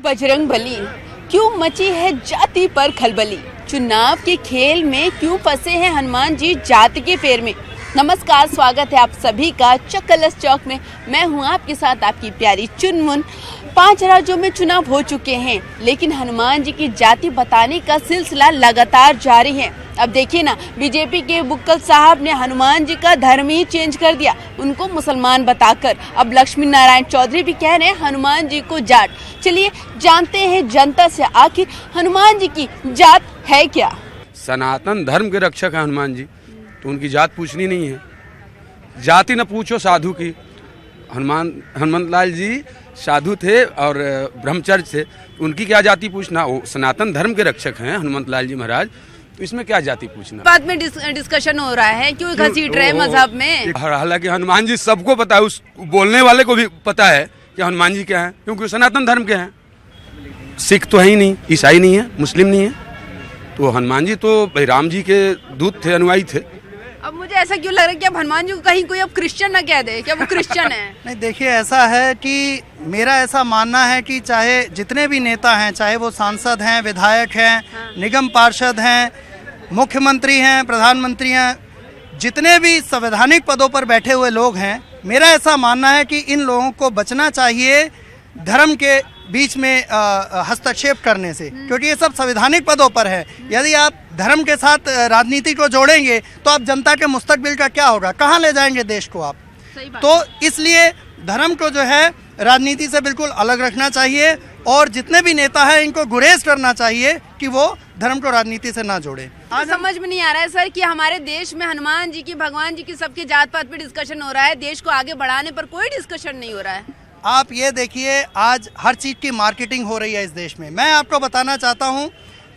बजरंगबली, क्यों मची है जाति पर खलबली? चुनाव के खेल में क्यों फंसे हैं हनुमान जी जाति के फेर में? नमस्कार, स्वागत है आप सभी का चक्कलस चौक में। मैं हूं आपके साथ आपकी प्यारी चुनमुन। 5 राज्यों में चुनाव हो चुके हैं, लेकिन हनुमान जी की जाति बताने का सिलसिला लगातार जारी है। अब देखिए ना, बीजेपी के बुक्कल साहब ने हनुमान जी का धर्म ही चेंज कर दिया, उनको मुसलमान बताकर। अब लक्ष्मी नारायण चौधरी भी कह रहे हैं हनुमान जी को जाट। चलिए जानते हैं जनता से, आखिर हनुमान जी की जात है क्या। सनातन धर्म के रक्षक है हनुमान जी, तो उनकी जात पूछनी नहीं है। जाति न पूछो साधु की। हनुमंत लाल जी साधु थे और ब्रह्मचर्य थे, उनकी क्या जाति पूछना? वो सनातन धर्म के रक्षक हैं हनुमंत लाल जी महाराज, तो इसमें क्या जाति पूछना? बाद में डिस्कशन हो रहा है, क्यों घसीट रहे मजहब में। हालांकि हनुमान जी सबको पता है, उस बोलने वाले को भी पता है कि हनुमान जी क्या है, क्योंकि सनातन धर्म के हैं। सिख तो है ही नहीं, ईसाई नहीं है, मुस्लिम नहीं है, तो हनुमान जी तो भाई राम जी के दूत थे, अनुयायी थे। अब मुझे ऐसा क्यों लग रहा है कि अब हनुमान जी को कहीं कोई अब क्रिश्चियन ना कह दे, क्या वो क्रिश्चियन है? नहीं, देखिए ऐसा है कि मेरा ऐसा मानना है कि चाहे जितने भी नेता हैं, चाहे वो सांसद हैं, विधायक हैं, निगम पार्षद हैं, मुख्यमंत्री हैं, प्रधानमंत्री हैं, जितने भी संवैधानिक पदों पर बैठे हुए लोग हैं, मेरा ऐसा मानना है कि इन लोगों को बचना चाहिए धर्म के बीच में हस्तक्षेप करने से, क्योंकि ये सब संवैधानिक पदों पर है। यदि आप धर्म के साथ राजनीति को जोड़ेंगे तो आप जनता के मुस्तकबिल का क्या होगा, कहाँ ले जाएंगे देश को आप? तो इसलिए धर्म को जो है राजनीति से बिल्कुल अलग रखना चाहिए, और जितने भी नेता हैं इनको गुरेज करना चाहिए कि वो धर्म को राजनीति से ना जोड़े। आज समझ में नहीं आ रहा है सर कि हमारे देश में हनुमान जी की, भगवान जी की, सबके जात पात पे डिस्कशन हो रहा है, देश को आगे बढ़ाने पर कोई डिस्कशन नहीं हो रहा है। आप ये देखिए, आज हर चीज़ की मार्केटिंग हो रही है इस देश में। मैं आपको बताना चाहता हूँ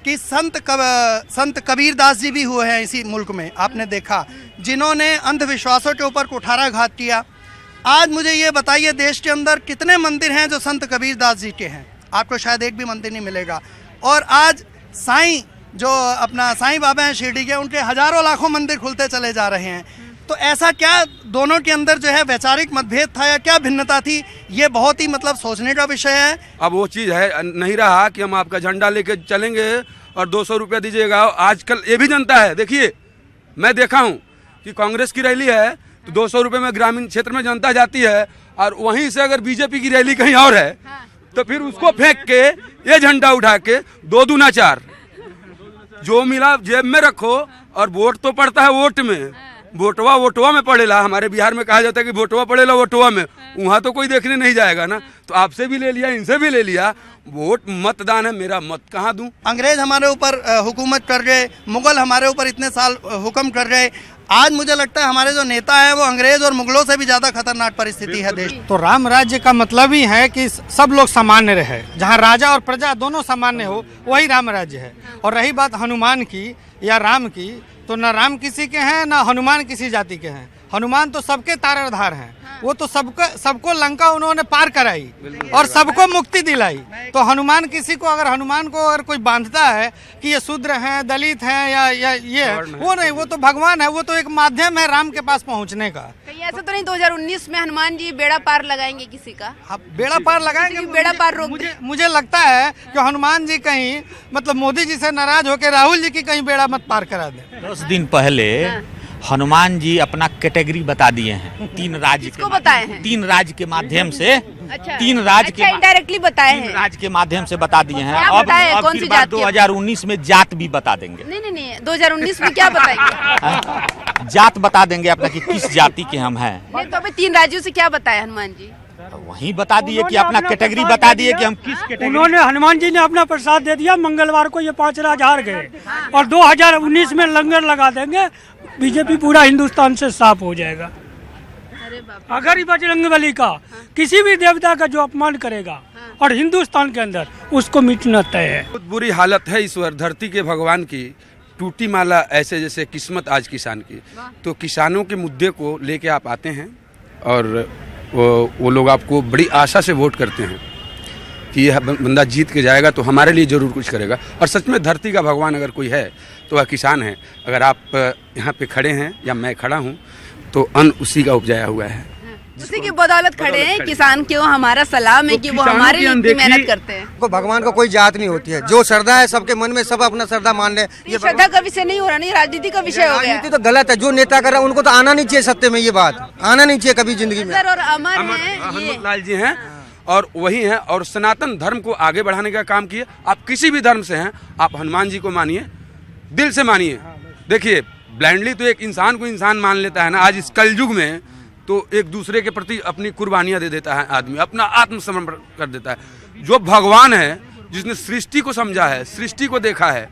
कि संत कबीर दास जी भी हुए हैं इसी मुल्क में, आपने देखा, जिन्होंने अंधविश्वासों के ऊपर कुठाराघात किया। आज मुझे ये बताइए, देश के अंदर कितने मंदिर हैं जो संत कबीर दास जी के हैं? आपको शायद एक भी मंदिर नहीं मिलेगा। और आज साईं, जो अपना साईं बाबा हैं शिरडी के, उनके हजारों लाखों मंदिर खुलते चले जा रहे हैं। तो ऐसा क्या दोनों के अंदर जो है वैचारिक मतभेद था या क्या भिन्नता थी? ये बहुत ही मतलब सोचने का विषय है। अब वो चीज़ है नहीं रहा कि हम आपका झंडा लेके चलेंगे और 200 रुपया दीजिएगा। आजकल ये भी जनता है, देखिए मैं देखा हूँ कि कांग्रेस की रैली है तो 200 रुपये में ग्रामीण क्षेत्र में जनता जाती है, और वहीं से अगर बीजेपी की रैली कहीं और है तो फिर उसको फेंक के ये झंडा उठा के 2 दूना 4, जो मिला जेब में रखो। और वोट तो पड़ता है वोट में, वोटवा में पड़ेला। हमारे बिहार में कहा जाता है कि वोटवा पड़ेला वोटवा में, वहाँ तो कोई देखने नहीं जाएगा ना। तो आपसे भी ले लिया, इनसे भी ले लिया। वोट मतदान है, मेरा मत कहाँ दूं? अंग्रेज हमारे ऊपर हुकूमत कर गए, मुगल हमारे ऊपर इतने साल हुक्म कर गए। आज मुझे लगता है हमारे जो नेता हैं वो अंग्रेज और मुगलों से भी ज्यादा खतरनाक परिस्थिति है देश। तो राम राज्य का मतलब ही है कि सब लोग सामान्य रहे, जहाँ राजा और प्रजा दोनों सामान्य हो, वही राम राज्य है। और रही बात हनुमान की या राम की, तो न राम किसी के हैं न हनुमान किसी जाति के हैं। हनुमान तो सबके तारधार हैं, वो तो सबको लंका उन्होंने पार कराई और सबको मुक्ति दिलाई। तो हनुमान किसी को, अगर हनुमान को अगर कोई बांधता है कि ये शूद्र हैं, दलित हैं या ये, वो नहीं, वो तो भगवान है, वो तो एक माध्यम है राम के पास पहुंचने का। कहीं ऐसा तो नहीं 2019 में हनुमान जी बेड़ा पार लगाएंगे किसी का? हाँ, बेड़ा पार लगाएंगे, बेड़ा पार रोक। मुझे लगता है कि हनुमान जी कहीं मतलब मोदी जी से नाराज होकर राहुल जी की कहीं बेड़ा मत पार करा दे। 10 दिन पहले हनुमान जी अपना कैटेगरी बता दिए हैं, 3 राज्य किसको बताए हैं? 3 राज्य के माध्यम से। अच्छा, 3 राज्य के इनडायरेक्टली बताए हैं, 3 राज्य के माध्यम से बता दिए हैं। अब कौन सी बात 2019 में जात भी बता देंगे। नहीं, 2019 में क्या बताएंगे? जात बता देंगे अपना कि किस जाति के हम हैं। तो अभी 3 राज्यों से क्या बताया हनुमान जी? वही बता दिए कि अपना कैटेगरी बता दिए कि हम किस कैटेगरी। उन्होंने, हनुमान जी ने अपना प्रसाद दे दिया। मंगलवार को ये 5 राज्य हार गए और 2019 में लंगर लगा देंगे, बीजेपी पूरा हिंदुस्तान से साफ हो जाएगा। अगर ही बजरंगबली का किसी भी देवता का जो अपमान करेगा और हिंदुस्तान के अंदर, उसको मिटना तय है। बहुत बुरी हालत है इस धरती के भगवान की। टूटी माला ऐसे जैसे किस्मत आज किसान की। तो किसानों के मुद्दे को लेके आप आते हैं और वो लोग आपको बड़ी आशा से वोट करते हैं कि यह बंदा जीत के जाएगा तो हमारे लिए ज़रूर कुछ करेगा। और सच में धरती का भगवान अगर कोई है तो वह किसान है। अगर आप यहाँ पे खड़े हैं या मैं खड़ा हूँ तो अन्न उसी का उपजाया हुआ है। उसी की बदौलत खड़े हैं। किसान क्यों हमारा सलाम है कि वो हमारे लिए इतनी मेहनत करते हैं। को भगवान को कोई जात नहीं होती है, जो श्रद्धा है सबके मन में, सब अपना श्रद्धा मान ले। ये श्रद्धा का विषय नहीं हो रहा, नहीं राजनीति का विषय हो गया। राजनीति तो गलत है, जो नेता कर रहा है उनको तो आना नहीं चाहिए सत्य में, ये बात आना नहीं चाहिए कभी जिंदगी में। सर और अमर है हनुमत लाल जी हैं और वही हैं और सनातन धर्म को आगे बढ़ाने का काम किए। आप किसी भी धर्म से हैं, आप हनुमान जी को मानिए, दिल से मानिए। देखिए ब्लाइंडली तो एक इंसान को इंसान मान लेता है ना, आज इस कलयुग में तो एक दूसरे के प्रति अपनी कुर्बानियां दे देता है आदमी, अपना आत्मसमर्पण कर देता है। जो भगवान है, जिसने सृष्टि को समझा है, सृष्टि को देखा है,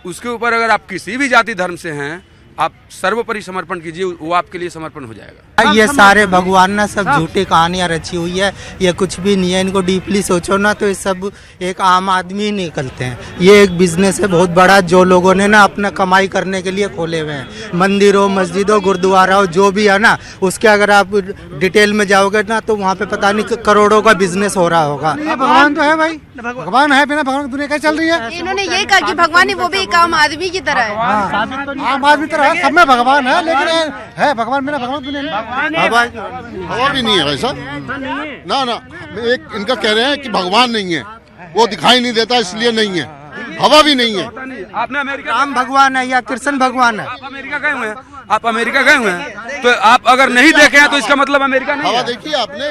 उसके ऊपर अगर आप किसी भी जाति धर्म से हैं, आप सर्वोपरि समर्पण कीजिए, वो आपके लिए समर्पण हो जाएगा। ये सारे भगवान ना सब झूठी कहानियां रची हुई है, ये कुछ भी नहीं है। इनको डीपली सोचो ना तो ये सब एक आम आदमी ही निकलते हैं। ये एक बिजनेस है बहुत बड़ा, जो लोगों ने ना अपना कमाई करने के लिए खोले हुए हैं। मंदिरों, मस्जिदों, गुरुद्वारा हो, जो भी है ना, उसके अगर आप डिटेल में जाओगे ना तो वहाँ पे पता नहीं करोड़ों का बिजनेस हो रहा होगा। भगवान तो है भाई, भगवान है, बिना भगवान दुनिया कैसे चल रही है। इन्होंने यही कहा कि भगवान है वो भी एक आम आदमी की तरह है। आम आदमी तरह सब में भगवान है, लेकिन है भगवान बिना भगवान दुनिया नहीं। हवा भी नहीं है वैसा ना ना। एक इनका कह रहे हैं कि भगवान नहीं है, वो दिखाई नहीं देता इसलिए नहीं है, हवा भी नहीं है। आपने अमेरिका, राम भगवान है या कृष्ण भगवान है? आप अमेरिका गए हुए हैं, आप अमेरिका गए हुए हैं, तो आप अगर नहीं देखे हैं तो इसका मतलब अमेरिका नहीं हवा है। देखिए आपने,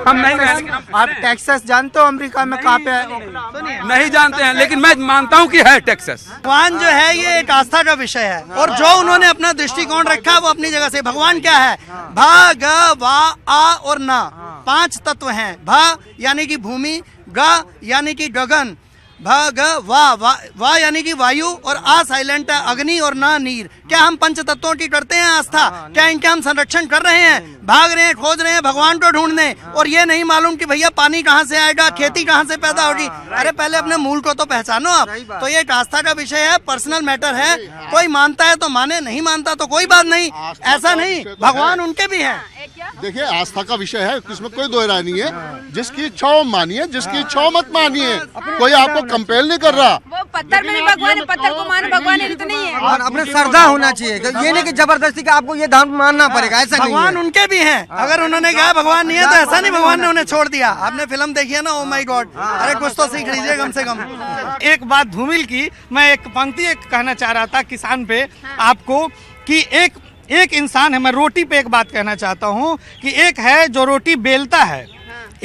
हम नहीं गए, आप टेक्सास जानते हो अमेरिका में कहाँ पे है? नहीं जानते हैं, लेकिन मैं मानता हूँ कि है टेक्सास। भगवान जो है ये एक आस्था का विषय है, और जो उन्होंने अपना दृष्टिकोण रखा है वो अपनी जगह से। भगवान क्या है? भ, ग, वा, आ और ना, 5 तत्व हैं। भ यानी कि भूमि, ग यानी कि गगन, भ ग वा यानी कि वायु, और आ साइलेंट है, अग्नि, और ना नीर। क्या हम पंच तत्वों की करते हैं आस्था? क्या इनका हम संरक्षण कर रहे हैं? भाग रहे हैं, खोज रहे हैं भगवान को ढूंढने, और ये नहीं मालूम कि भैया पानी कहाँ से आएगा, खेती कहाँ से पैदा होगी। अरे पहले अपने मूल को तो पहचानो आप। तो ये एक आस्था का विषय है, पर्सनल मैटर है। कोई मानता है तो माने, नहीं मानता तो कोई बात नहीं। ऐसा नहीं, भगवान उनके भी हैं। देखिए आस्था का विषय है, इसमें कोई दो राय नहीं है। जिसकी इच्छा हो मानिए, जिसकी इच्छा हो मत मानिए, कोई आपको कंपेल नहीं कर रहा। वो पत्थर में भी भगवान है, पत्थर को मानो भगवान है तो नहीं है। और अपने श्रद्धा होना चाहिए, ये नहीं कि जबरदस्ती का आपको ये धर्म मानना पड़ेगा, ऐसा नहीं है। भगवान उनके भी हैं। अगर उन्होंने कहा भगवान नहीं है तो ऐसा नहीं भगवान ने उन्हें छोड़ दिया। आपने फिल्म देखी है ना, ओ माय गॉड, अरे कुछ तो सीख लीजिए कम से कम। एक बात धूमिल की मैं एक पंक्ति एक कहना चाह रहा था किसान पे आपको, कि एक इंसान है। मैं रोटी पे एक बात कहना चाहता हूँ कि एक है जो रोटी बेलता है,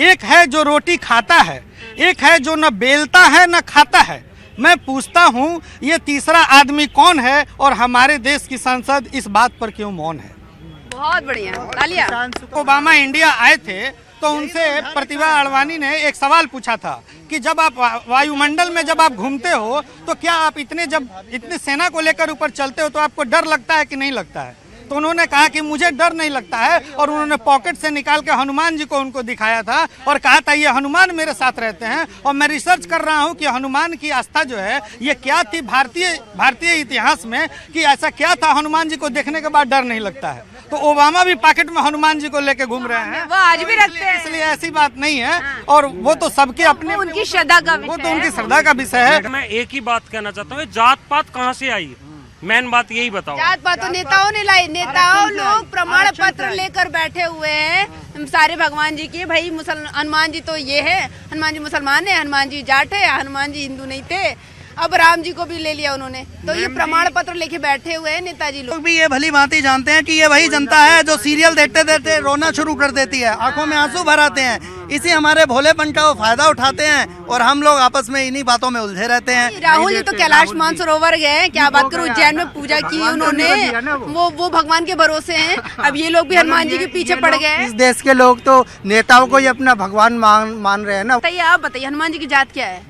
एक है जो रोटी खाता है, एक है जो न बेलता है न खाता है। मैं पूछता हूँ ये तीसरा आदमी कौन है, और हमारे देश की संसद इस बात पर क्यों मौन है? बहुत बढ़िया, तालियां। ओबामा इंडिया आए थे तो उनसे प्रतिभा अडवाणी ने एक सवाल पूछा था कि जब आप वायुमंडल में जब आप घूमते हो तो क्या आप इतने सेना को लेकर ऊपर चलते हो तो आपको डर लगता है कि नहीं लगता है? तो उन्होंने कहा कि मुझे डर नहीं लगता है, और उन्होंने पॉकेट से निकाल के हनुमान जी को उनको दिखाया था और कहा था ये हनुमान मेरे साथ रहते हैं। और मैं रिसर्च कर रहा हूँ कि हनुमान की आस्था जो है ये क्या थी भारतीय इतिहास में, कि ऐसा क्या था हनुमान जी को देखने के बाद डर नहीं लगता है। तो ओबामा भी पॉकेट में हनुमान जी को लेके घूम रहे हैं, वो आज भी रखते हैं, इसलिए ऐसी बात नहीं है। और वो तो सबके अपने, उनकी श्रद्धा का वो तो उनकी श्रद्धा का विषय है। मैं एक ही बात कहना चाहता हूँ, जात पात कहाँ से आई? मेन बात यही बताओ। जात पात तो नेताओं ने लाई, नेताओं लोग प्रमाण पत्र लेकर बैठे हुए हैं सारे भगवान जी के। भाई हनुमान जी तो ये है, हनुमान जी मुसलमान है, हनुमान जी जाट है, हनुमान जी हिंदू नहीं थे। अब राम जी को भी ले लिया उन्होंने, तो ये प्रमाण पत्र लेके बैठे हुए हैं नेताजी लोग भी। ये भली भांति जानते हैं कि ये वही जनता है जो सीरियल देखते देखते रोना शुरू कर देती है, आंखों में आंसू भर आते हैं। इसी हमारे भोलेपन का वो फायदा उठाते हैं, और हम लोग आपस में इन्हीं बातों में उलझे रहते हैं। राहुल जी तो कैलाश मानसरोवर गए, क्या बात करूं, उज्जैन में पूजा की उन्होंने, वो भगवान के भरोसे हैं। अब ये लोग भी हनुमान जी के पीछे पड़ गए। इस देश के लोग तो नेताओं को ही अपना भगवान मान रहे हैं ना। बताइए, आप बताइए हनुमान जी की जात क्या है?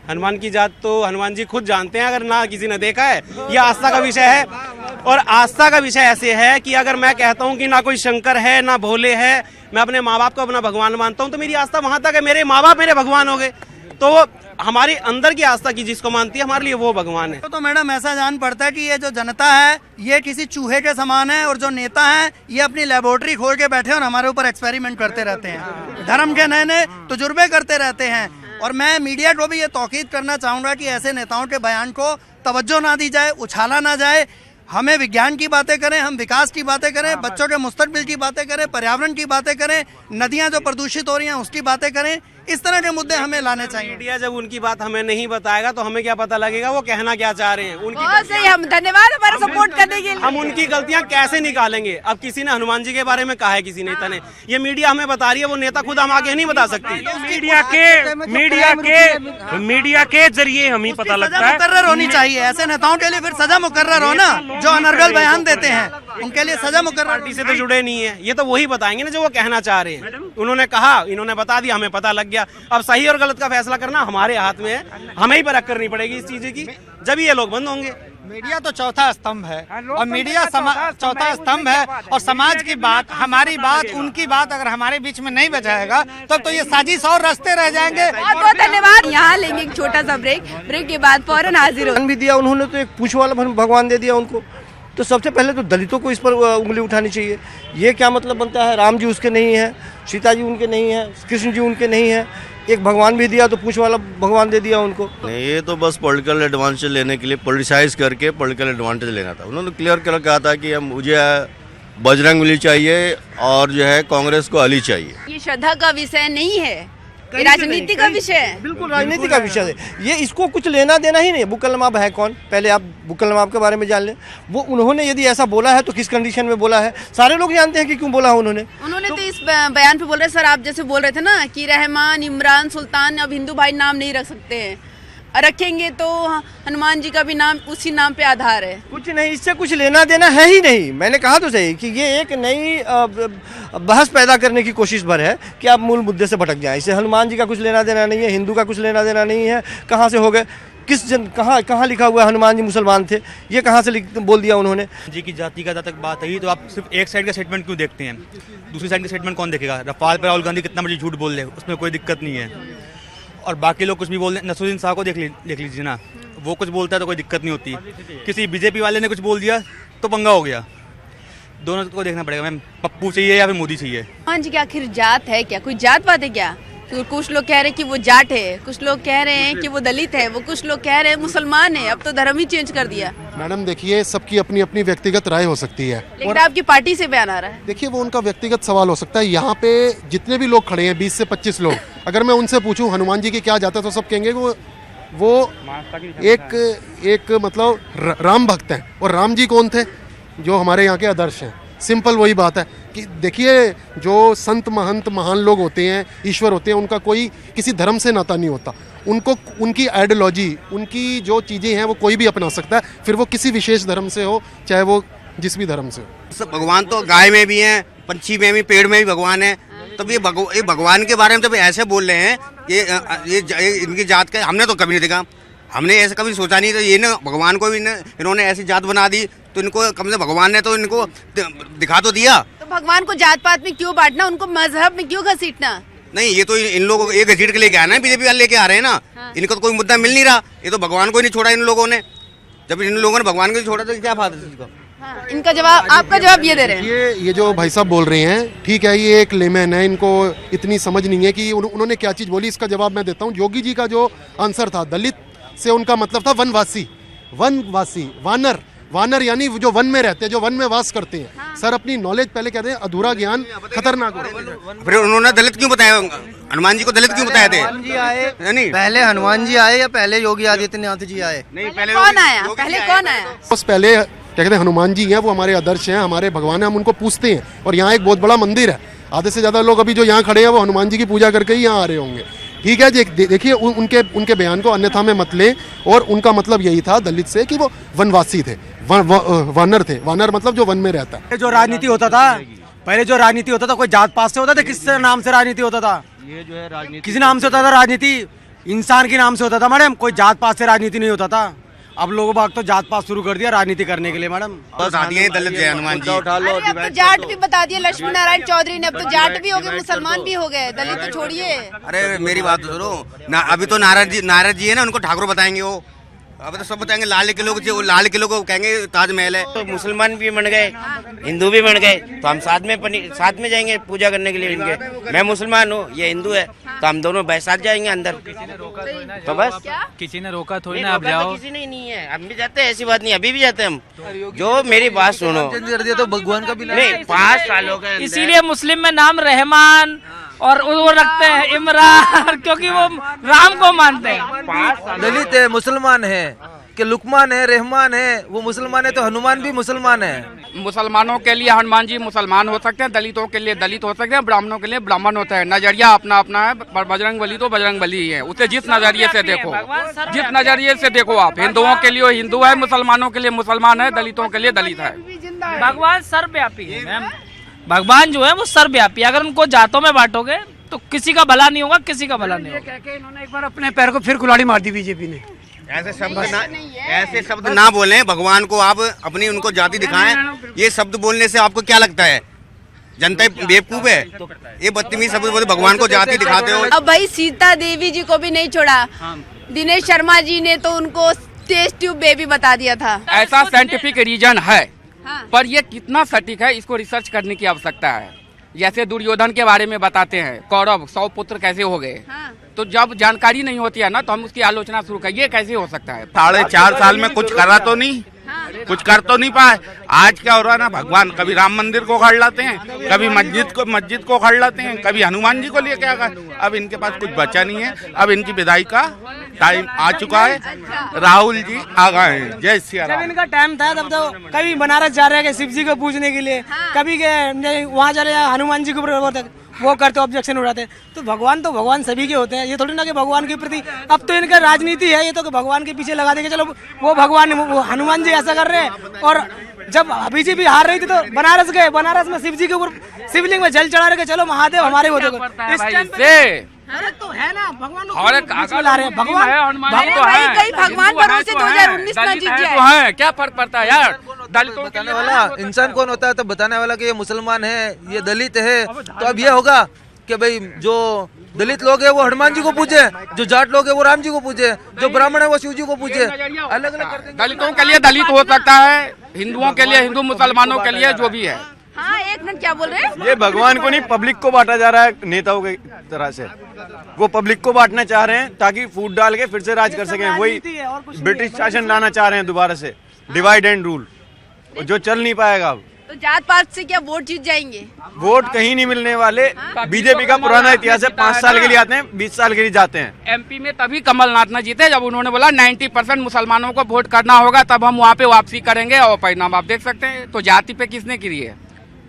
हनुमान की जात तो हनुमान जी खुद जानते हैं, अगर ना किसी ने देखा है। यह आस्था का विषय है, और आस्था का विषय ऐसे है कि अगर मैं कहता हूँ कि ना कोई शंकर है ना भोले है, मैं अपने माँ बाप को अपना भगवान मानता हूँ, तो मेरी आस्था वहां तक है, मेरे माँ बाप मेरे भगवान हो गए। तो हमारी अंदर की आस्था की जिसको मानती है, हमारे लिए वो भगवान है। तो मैडम ऐसा जान पड़ता है कि ये जो जनता है ये किसी चूहे के समान है, और जो नेता है ये अपनी लेबोरेटरी खोल के बैठे और हमारे ऊपर एक्सपेरिमेंट करते रहते हैं, धर्म के नए नए तजुर्बे करते रहते हैं। और मैं मीडिया को भी ये तौकीद करना चाहूँगा कि ऐसे नेताओं के बयान को तवज्जो ना दी जाए, उछाला ना जाए। हमें विज्ञान की बातें करें, हम विकास की बातें करें, बच्चों के मुस्तकबिल की बातें करें, पर्यावरण की बातें करें, नदियां जो प्रदूषित हो रही हैं उसकी बातें करें। इस तरह के मुद्दे हमें लाने चाहिए। मीडिया जब उनकी बात हमें नहीं बताएगा तो हमें क्या पता लगेगा वो कहना क्या चाह रहे हैं। बहुत सही, हम धन्यवाद हमारा सपोर्ट करने के लिए। हम उनकी गलतियां कैसे निकालेंगे? अब किसी ने हनुमान जी के बारे में कहा है, किसी नेता ने, ये मीडिया हमें बता रही है, वो नेता खुद हम आगे नहीं बता सकती। मीडिया के जरिए हमें पता लगता है। मुकर्रर होनी चाहिए ऐसे नेताओं के लिए, फिर सजा मुकर्रर हो ना, जो अनर्गल बयान देते हैं उनके लिए सजा मुकर्रर। पार्टी से तो जुड़े नहीं है, ये तो वही बताएंगे ना जो वो कहना चाह रहे हैं। उन्होंने कहा, इन्होंने बता दिया, हमें पता लग गया। अब सही और गलत का फैसला करना हमारे हाथ में है, हमें ही परख करनी पड़ेगी इस चीज की, जब ये लोग बंद होंगे। मीडिया तो चौथा स्तंभ है और मीडिया चौथा स्तंभ है और समाज की बात, हमारी बात, उनकी बात अगर हमारे बीच में नहीं बचाएगा तब तो ये साजिश और रास्ते रह जाएंगे। बहुत बहुत धन्यवाद। यहाँ लेंगे एक छोटा सा ब्रेक के बाद फौरन हाजिर हो। भी दिया उन्होंने तो एक पूछ वाला भगवान दे दिया उनको। तो सबसे पहले तो दलितों को इस पर उंगली उठानी चाहिए। ये क्या मतलब बनता है? राम जी उसके नहीं है, सीता जी उनके नहीं है, कृष्ण जी उनके नहीं है, एक भगवान भी दिया तो पूछ वाला भगवान दे दिया उनको। नहीं, ये तो बस पॉलिटिकल एडवांटेज लेने के लिए पॉलिटिसाइज करके पॉलिटिकल एडवांटेज लेना था। उन्होंने क्लियर कर कहा था कि हम मुझे बजरंगबली चाहिए और जो है कांग्रेस को अली चाहिए। ये श्रद्धा का विषय नहीं है, ये राजनीति का विषय है। बिल्कुल राजनीति का विषय है ये, इसको कुछ लेना देना ही नहीं। बुक्कल नवाब है कौन? पहले आप बुक्कल नवाब के बारे में जान लें। वो उन्होंने यदि ऐसा बोला है तो किस कंडीशन में बोला है, सारे लोग जानते हैं कि क्यों बोला है उन्होंने। तो इस बयान पे बोल रहे सर, आप जैसे बोल रहे थे ना कि रहमान, इमरान, सुल्तान, अब हिंदू भाई नाम नहीं रख सकते हैं, रखेंगे तो हनुमान जी का भी नाम उसी नाम पे आधार है। कुछ नहीं, इससे कुछ लेना देना है ही नहीं। मैंने कहा तो सही कि ये एक नई बहस पैदा करने की कोशिश भर है कि आप मूल मुद्दे से भटक जाएं। इससे हनुमान जी का कुछ लेना देना नहीं है, हिंदू का कुछ लेना देना नहीं है। कहाँ से हो गए, किस जन, कहाँ लिखा हुआ है हनुमान जी मुसलमान थे? ये कहाँ से बोल दिया उन्होंने? जी की जाति का जब तक बात है तो आप सिर्फ एक साइड का स्टेटमेंट क्यों देखते हैं? दूसरी साइड का स्टेटमेंट कौन देखेगा? रफाल पर राहुल गांधी कितना बड़ी झूठ बोल रहे, उसमें कोई दिक्कत नहीं है। और बाकी लोग कुछ भी बोल रहे, नसरुद्दीन शाह को देख लीजिए ना, वो कुछ बोलता है तो कोई दिक्कत नहीं होती। किसी बीजेपी वाले ने कुछ बोल दिया तो पंगा हो गया। दोनों को देखना पड़ेगा मैम, पप्पू चाहिए या फिर मोदी चाहिए। हनुमान जी की आखिर जात है क्या? कोई जात पात है क्या? कुछ लोग कह रहे हैं कि वो जाट है, कुछ लोग कह रहे हैं कि वो दलित है, वो कुछ लोग कह रहे हैं मुसलमान है। अब तो धर्म ही चेंज कर दिया। मैडम देखिए, सबकी अपनी अपनी व्यक्तिगत राय हो सकती है, लेकिन आपकी पार्टी से बयान आ रहा है। देखिए वो उनका व्यक्तिगत सवाल हो सकता है। यहाँ पे जितने भी लोग खड़े हैं 20 से 25 लोग, अगर मैं उनसे पूछूं हनुमान जी की क्या जाता है तो सब कहेंगे वो एक मतलब राम भक्त हैं। और राम जी कौन थे? जो हमारे यहाँ के आदर्श हैं। सिंपल वही बात है कि देखिए, जो संत महंत महान लोग होते हैं, ईश्वर होते हैं, उनका कोई किसी धर्म से नाता नहीं होता। उनको उनकी आइडियोलॉजी, उनकी जो चीज़ें हैं वो कोई भी अपना सकता है, फिर वो किसी विशेष धर्म से हो, चाहे वो जिस भी धर्म से हो। भगवान तो गाय में भी हैं, पंछी में भी, पेड़ में भी भगवान है। तब ये भगवान के बारे में जब ऐसे बोल रहे हैं, ये इनकी जात का हमने तो कभी नहीं देखा, हमने ऐसा कभी सोचा नहीं। तो ये ना भगवान को भी इन्होंने ऐसी जात बना दी, तो इनको कम से भगवान ने तो इनको दिखा तो दिया। तो भगवान को जात पात में क्यों बांटना, उनको मजहब में क्यों घसीटना? नहीं, ये तो इन लोगों को एक घसीट के लेके आना है, बीजेपी वाले लेके आ रहे हैं ना। हाँ। इनको तो कोई मुद्दा मिल नहीं रहा, ये तो भगवान को ही नहीं छोड़ा इन लोगों ने। जब इन लोगों ने भगवान को ही छोड़ा तो क्या फायदा इसका? हाँ, इनका जवाब, आपका जवाब ये दे रहे हैं। ये जो भाई साहब बोल रहे हैं, ठीक है, ये एक लेमैन है, इनको इतनी समझ नहीं है कि उन्होंने क्या चीज़ बोली। इसका जवाब मैं देता हूँ। योगी जी का जो आंसर था, दलित से उनका मतलब था वनवासी, वानर। वानर यानी जो वन में रहते हैं, जो वन में वास करते हैं। हाँ। सर अपनी नॉलेज पहले कहते हैं, अधूरा ज्ञान खतरनाक होता है। फिर उन्होंने दलित क्यों बताया? हनुमान जी को दलित क्यों बताया थे? नहीं, पहले हनुमान जी आए या पहले योगी आदित्यनाथ जी आए? नहीं, पहले कौन आया? पहले कौन आया? पहले क्या कहते हैं, हनुमान जी हैं, वो हमारे आदर्श हैं, हमारे भगवान हैं, हम उनको पूछते हैं। और यहाँ एक बहुत बड़ा मंदिर है, आधे से ज़्यादा लोग अभी जो यहाँ खड़े हैं वो हनुमान जी की पूजा करके ही यहाँ आ रहे होंगे। ठीक है जी, देखिए उनके बयान को अन्यथा में मत लें। और उनका मतलब यही था दलित से कि वो वनवासी थे, वानर थे। वानर मतलब जो वन में रहता है। जो राजनीति होता था, पहले जो राजनीति होता था, कोई जात पात से होता था, किस नाम से राजनीति होता था? ये जो है राजनीति किसी नाम से होता था। राजनीति इंसान के नाम से होता था मैडम, कोई जात पात से राजनीति नहीं होता था। अब लोगों बाग तो जात पात शुरू कर दिया राजनीति करने के लिए मैडम। दलित है हनुमान जी। अब तो जाट भी बता दिया लक्ष्मण नारायण चौधरी ने। अब तो जाट भी हो गए, मुसलमान भी हो गए, दलित तो छोड़िए। अरे मेरी बात तो सुनो ना, अभी तो नारद जी है ना, उनको ठाकुर बताएंगे वो। अब तो सब बताएंगे लाल किलो को कहेंगे ताजमहल है। तो मुसलमान भी बन गए, हिंदू भी बन गए, तो हम साथ में जाएंगे पूजा करने के लिए इनके। मैं मुसलमान हूँ, ये हिंदू है, तो हम दोनों भाई साथ जाएंगे अंदर। तो बस किसी ने रोका थोड़ी ना, आप जाओ। किसी ने नहीं है, हम भी जाते हैं, ऐसी बात नहीं, अभी भी जाते हैं हम। जो मेरी बात सुनो, तो भगवान का भी नहीं 5 सालों के अंदर इसीलिए मुस्लिम में नाम रहमान और वो रखते हैं इमरान, क्योंकि वो राम को मानते हैं। दलित है, मुसलमान है, कि लुकमान है, रहमान है, वो मुसलमान है तो हनुमान भी मुसलमान है। मुसलमानों के लिए हनुमान जी मुसलमान हो सकते हैं, दलितों के लिए दलित हो सकते हैं, ब्राह्मणों के लिए ब्राह्मण होता है। नजरिया अपना अपना है, बजरंग बली तो बजरंग बली ही है, उसे जिस नजरिए से देखो, जिस नजरिए से देखो आप। हिंदुओं के लिए हिंदू है, मुसलमानों के लिए मुसलमान है, दलितों के लिए दलित है। भगवान सर्वव्यापी है मैम, भगवान जो है वो सर्वव्यापी। अगर उनको जातों में बांटोगे तो किसी का भला नहीं होगा, किसी का भला नहीं होगा। इन्होंने एक बार अपने पैर को फिर कुल्हाड़ी मार दी बीजेपी ने। ऐसे शब्द ना बोलें, भगवान को आप अपनी उनको जाति दिखाएं। ये शब्द बोलने से आपको क्या लगता है, जनता बेवकूफ है? ये बदतमीज शब्द बोले, भगवान को जाति दिखाते हो। अब भाई सीता देवी जी को भी नहीं छोड़ा, दिनेश शर्मा जी ने तो उनको टेस्ट ट्यूब बेबी बता दिया था। ऐसा साइंटिफिक रीजन है, पर ये कितना सटीक है इसको रिसर्च करने की आवश्यकता है। जैसे दुर्योधन के बारे में बताते हैं, कौरव 100 पुत्र कैसे हो गए। तो जब जानकारी नहीं होती है ना, तो हम उसकी आलोचना शुरू करें, ये कैसे हो सकता है। 4.5 साल में कुछ करा तो नहीं, कुछ कर तो नहीं पाए। आज क्या हो रहा है ना, भगवान कभी राम मंदिर को खड़ लाते हैं, कभी मस्जिद को खड़ लाते हैं, कभी हनुमान जी को लेके आ गए। अब इनके पास कुछ बचा नहीं है, अब इनकी विदाई का टाइम आ चुका है। राहुल जी आ गए हैं, जय सिया राम। जब इनका टाइम था तब तो कभी बनारस जा रहे हैं शिव जी को पूजने के लिए, कभी वहाँ जा रहे हैं हनुमान जी को वो करते ऑब्जेक्शन उठाते। तो भगवान सभी के होते हैं, ये थोड़ी ना कि भगवान के प्रति अब तो इनका राजनीति है, ये तो कि भगवान के पीछे लगा देंगे। चलो वो भगवान वो हनुमान जी ऐसा कर रहे हैं। और जब बीजेपी हार रही थी तो बनारस गए, बनारस में शिव जी के ऊपर शिवलिंग में जल चढ़ा रहे, चलो महादेव हमारे वो देखो। तो है ना, भगवान ला रहे हैं, भगवान भरोसे 2019 में जीत जाए। क्या फर्क पड़ता है यार, दलितों बताने वाला इंसान कौन होता है? तो बताने वाला कि ये मुसलमान है, ये दलित है। तो अब ये होगा कि भाई जो दलित लोग है वो हनुमान जी को पूजे, जो जाट लोग है वो राम जी को पूजे, जो ब्राह्मण है वो शिव जी को पूजे। अलग अलग दलितों के लिए दलित हो सकता है, हिंदुओं के लिए हिंदू, मुसलमानों के लिए जो भी है। हाँ, एक मिनट, क्या बोल रहे हैं? ये भगवान को नहीं, पब्लिक को बांटा जा रहा है नेताओं की तरह से। वो पब्लिक को बांटना चाह रहे हैं ताकि फूट डाल के फिर से राज कर सकें। वही ब्रिटिश शासन लाना चाह रहे हैं दोबारा से, डिवाइड एंड रूल, जो चल नहीं पाएगा अब। तो जात पात से क्या वोट जीत जाएंगे? वोट कहीं नहीं मिलने वाले। बीजेपी का पुराना इतिहास है, 5 साल के लिए आते हैं, 20 साल के लिए जाते हैं। एमपी में तभी कमलनाथ ने जीते जब उन्होंने बोला 90% मुसलमानों को वोट करना होगा, तब हम वहाँ पे वापसी करेंगे। और परिणाम आप देख सकते हैं। तो जाति पे किसने की है?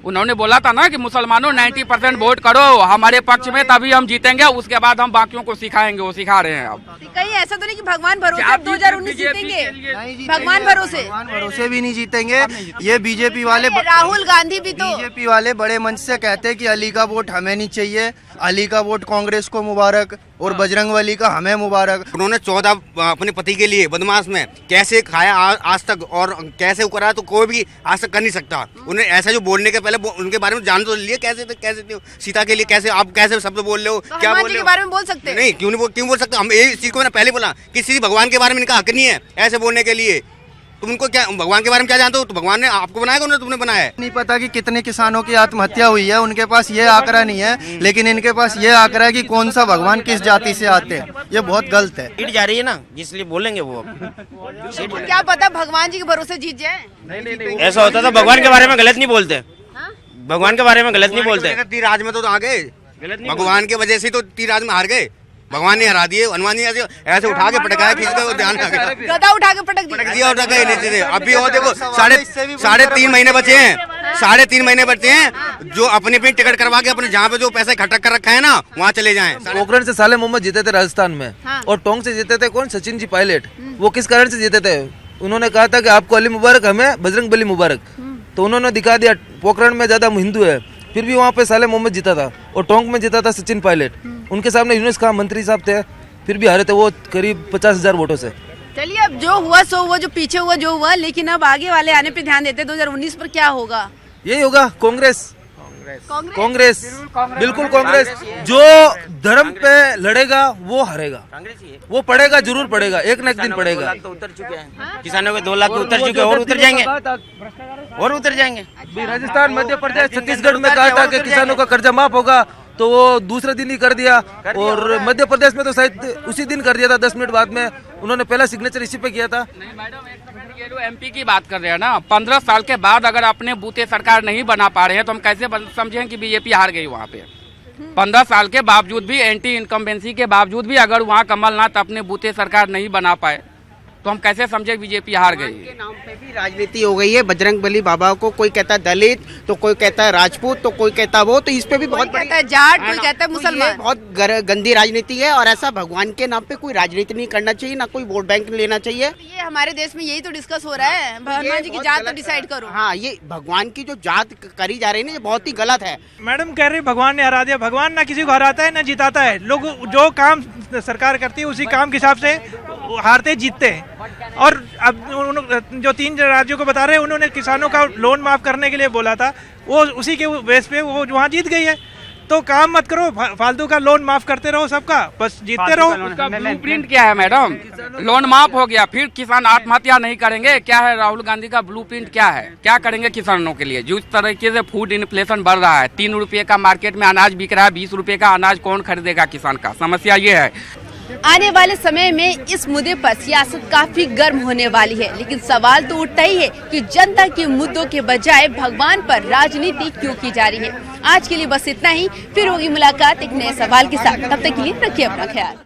उन्होंने बोला था ना कि मुसलमानों 90% वोट करो हमारे पक्ष में, तभी हम जीतेंगे, उसके बाद हम बाकियों को सिखाएंगे। वो सिखा रहे हैं। अब कहीं ऐसा तो नहीं कि भगवान भरोसे 2019 जीतेंगे? भगवान भरोसे भी नहीं जीतेंगे। ये बीजेपी वाले, राहुल गांधी भी तो बीजेपी वाले बड़े मंच से कहते हैं कि अली का वोट हमें नहीं चाहिए, अली का वोट कांग्रेस को मुबारक और बजरंगबली का हमें मुबारक। उन्होंने 14 अपने पति के लिए बदमाश में कैसे खाया आज तक, और कैसे करा तो कोई भी आज तक कर नहीं सकता। उन्हें ऐसा जो बोलने के पहले उनके बारे में जान तो लिए, कैसे सीता के लिए कैसे आप कैसे शब्द बोल रहे हो, क्या बोल रहे हो? बारे में बोल सकते हैं? नहीं, क्यों बोल सकते? हम इस चीज को मैंने पहले बोला, किसी भगवान के बारे में इनका हक नहीं है ऐसे बोलने के लिए। तुम उनको क्या भगवान के बारे में क्या जानते हो? तो भगवान ने आपको बनाया, उन्होंने तुमने बनाया है। नहीं पता कि कितने किसानों की आत्महत्या हुई है, उनके पास ये आंकड़ा नहीं है, लेकिन इनके पास ये आंकड़ा है कि कौन सा भगवान किस जाति से आते हैं। ये बहुत गलत है। सीट जा रही है ना, इसलिए बोलेंगे वो। क्या पता भगवान जी के भरोसे जीत जाए। ऐसा होता था, भगवान के बारे में गलत नहीं बोलते, भगवान के बारे में गलत नहीं बोलते। तीराज में तो आ गए, भगवान की वजह से तो तीराज में हार गए। भगवान ने हरा दिए, हनुमान जी ऐसे उठा के पटकाया, किसी ध्यान गदा उठा के पटक दिया और नीचे से। अभी और देखो 3.5 महीने बचे हैं, 3.5 महीने बचे हैं। जो अपने पे टिकट करवा के अपने जहाँ पे जो पैसा इकट्ठा कर रखा है ना, वहाँ चले जाएं। पोखरण से साले मोहम्मद जीते थे राजस्थान में। और टोंक से जीते थे कौन? सचिन जी पायलट। वो किस कारण से जीते थे? उन्होंने कहा था कि आपको अली मुबारक, हमें बजरंग बली मुबारक। तो उन्होंने दिखा दिया पोखरण में ज्यादा हिंदू है, फिर भी वहाँ पे साले मोहम्मद जीता था। और टोंक में जीता था सचिन पायलट। उनके सामने यूनुस खान मंत्री साहब थे, फिर भी हारे थे वो करीब 50,000 वोटों से। चलिए, अब जो हुआ सो वो, जो पीछे हुआ जो हुआ, लेकिन अब आगे वाले आने पे ध्यान देते। 2019 पर क्या होगा? यही होगा, कांग्रेस कांग्रेस, बिल्कुल कांग्रेस। जो धर्म पे लड़ेगा वो हारेगा, वो पड़ेगा, जरूर पड़ेगा, एक न एक दिन पड़ेगा। तो उतर चुके हैं किसानों के 2 लाख उतर चुके हैं और उतर जाएंगे और उतर जाएंगे। राजस्थान, मध्य प्रदेश, छत्तीसगढ़ में कहा था कि किसानों का कर्जा माफ होगा, तो वो दूसरे दिन ही कर दिया। और मध्य प्रदेश में तो शायद उसी दिन कर दिया था, 10 मिनट बाद में उन्होंने पहला सिग्नेचर इसी पे किया था। नहीं मैडम, ये जो एमपी की बात कर रहे हैं ना, 15 साल के बाद अगर अपने बूते सरकार नहीं बना पा रहे हैं तो हम कैसे समझें कि बीजेपी हार गई वहाँ पे। 15 साल के बावजूद भी, एंटी इनकम्बेंसी के बावजूद भी अगर वहाँ कमलनाथ अपने बूते सरकार नहीं बना पाए तो हम कैसे समझे बीजेपी हार गई। के नाम पे भी राजनीति हो गई है। बजरंगबली बाबा को कोई कहता है दलित, तो कोई कहता है राजपूत, तो कोई कहता है वो, तो इस पे भी बहुत कहता है जाट, कोई कहता है मुसलमान। बहुत गंदी राजनीति है और ऐसा भगवान के नाम पे कोई राजनीति नहीं करना चाहिए, ना कोई वोट बैंक लेना चाहिए। ये हमारे देश में यही तो डिस्कस हो रहा है, हनुमान जी की जात तो डिसाइड करो। हाँ, ये भगवान की जो जात करी जा रही है ना, ये बहुत ही गलत है। मैडम कह रही भगवान ने हरा दिया। भगवान ना किसी को हराता है ना जिताता है। लोग जो काम सरकार करती है उसी काम के हिसाब से हारते जीतते हैं। और अब जो 3 राज्यों को बता रहे हैं, उन्होंने किसानों का लोन माफ करने के लिए बोला था, वो उसी के बेस पे वो वहाँ जीत गई है। तो काम मत करो, फालतू का लोन माफ करते रहो सबका, बस जीतते रहो। उसका ब्लूप्रिंट क्या है मैडम? लोन माफ हो गया, फिर किसान आत्महत्या नहीं करेंगे? क्या है राहुल गांधी का ब्लूप्रिंट? क्या है, क्या करेंगे किसानों के लिए? जिस तरीके से फूड इन्फ्लेशन बढ़ रहा है, 3 रुपये का मार्केट में अनाज बिक रहा है, 20 रुपये का अनाज कौन खरीदेगा किसान का? समस्या ये है। आने वाले समय में इस मुद्दे पर सियासत काफी गर्म होने वाली है, लेकिन सवाल तो उठता ही है कि जनता के मुद्दों के bजाय भगवान पर राजनीति क्यों की जा रही है। आज के लिए बस इतना ही, फिर होगी मुलाकात एक नए सवाल के साथ। तब तक के लिए रखिए अपना ख्याल।